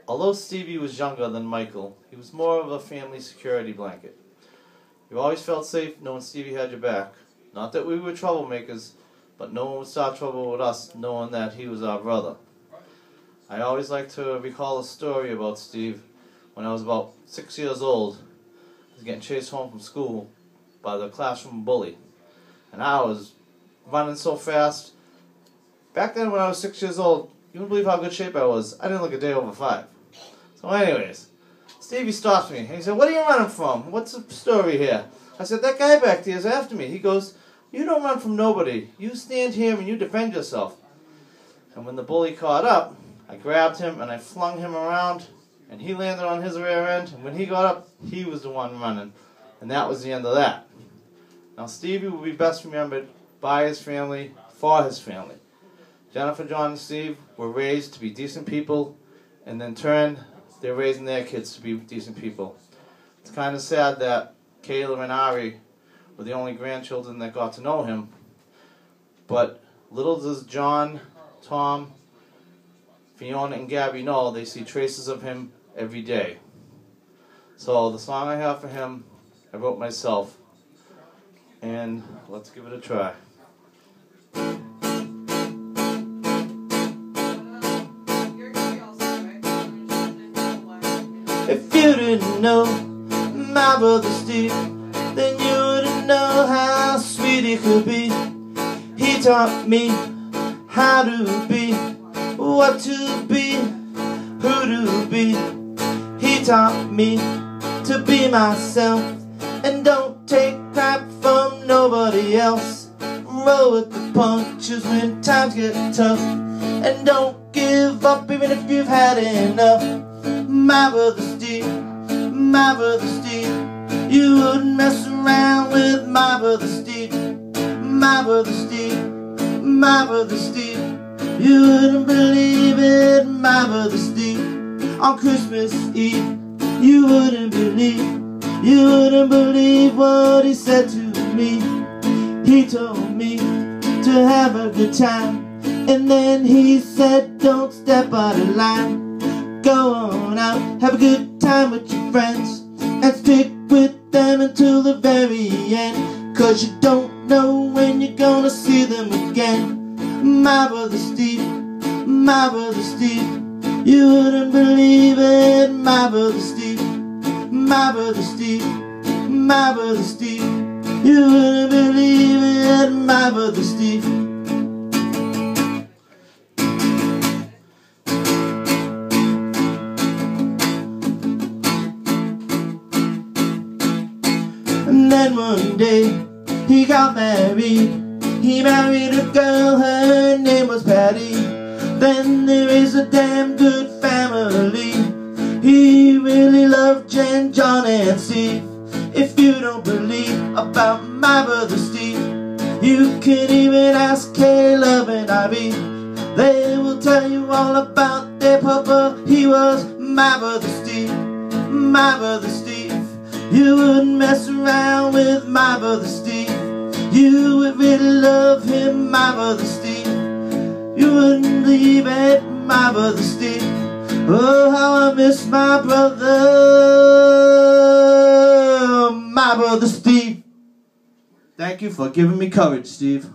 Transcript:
Although Stevie was younger than Michael, he was more of a family security blanket. You always felt safe knowing Stevie had your back. Not that we were troublemakers, but no one would start trouble with us knowing that he was our brother. I always like to recall a story about Steve. When I was about 6 years old, I was getting chased home from school by the classroom bully. And I was running so fast. Back then when I was 6 years old, you wouldn't believe how good shape I was. I didn't look a day over 5. So anyways, Stevie stops me and he said, "What are you running from? What's the story here?" I said, "That guy back there is after me." He goes, "You don't run from nobody. You stand here and you defend yourself." And when the bully caught up, I grabbed him and I flung him around and he landed on his rear end, and when he got up, he was the one running. And that was the end of that. Now Stevie will be best remembered by his family, for his family. Jennifer, John, and Steve were raised to be decent people, and in turn, they're raising their kids to be decent people. It's kind of sad that Kayla and Ari were the only grandchildren that got to know him, but little does John, Tom, Fiona, and Gabby know they see traces of him every day. So the song I have for him, I wrote myself, and let's give it a try. If you didn't know my brother Steve, then you wouldn't know how sweet he could be. He taught me how to be, what to be, who to be. He taught me to be myself, and don't take crap from nobody else. Roll with the punches when times get tough, and don't give up even if you've had enough. My brother Steve, my brother Steve, you wouldn't mess around with my brother Steve. My brother Steve, my brother Steve, you wouldn't believe it, my brother Steve. On Christmas Eve, you wouldn't believe what he said to me. He told me to have a good time, and then he said, "Don't step out of line. Go on out, have a good time with your friends, and stick with them until the very end, 'cause you don't know when you're gonna see them again." My brother Steve, my brother Steve, you wouldn't believe it, my brother Steve. My brother Steve, my brother Steve, you wouldn't believe it, my brother Steve. And then one day, he got married. He married a girl, her name was Patty. Then there is a damn good family. He really loved Jen, John, and Steve. If you don't believe about my brother Steve, you can even ask Caleb and Ivy. They will tell you all about their papa. He was my brother Steve, my brother Steve. You wouldn't mess around with my brother Steve. You would really love him, my brother Steve. You wouldn't believe it, my brother Steve. Oh, how I miss my brother Steve. Thank you for giving me courage, Steve.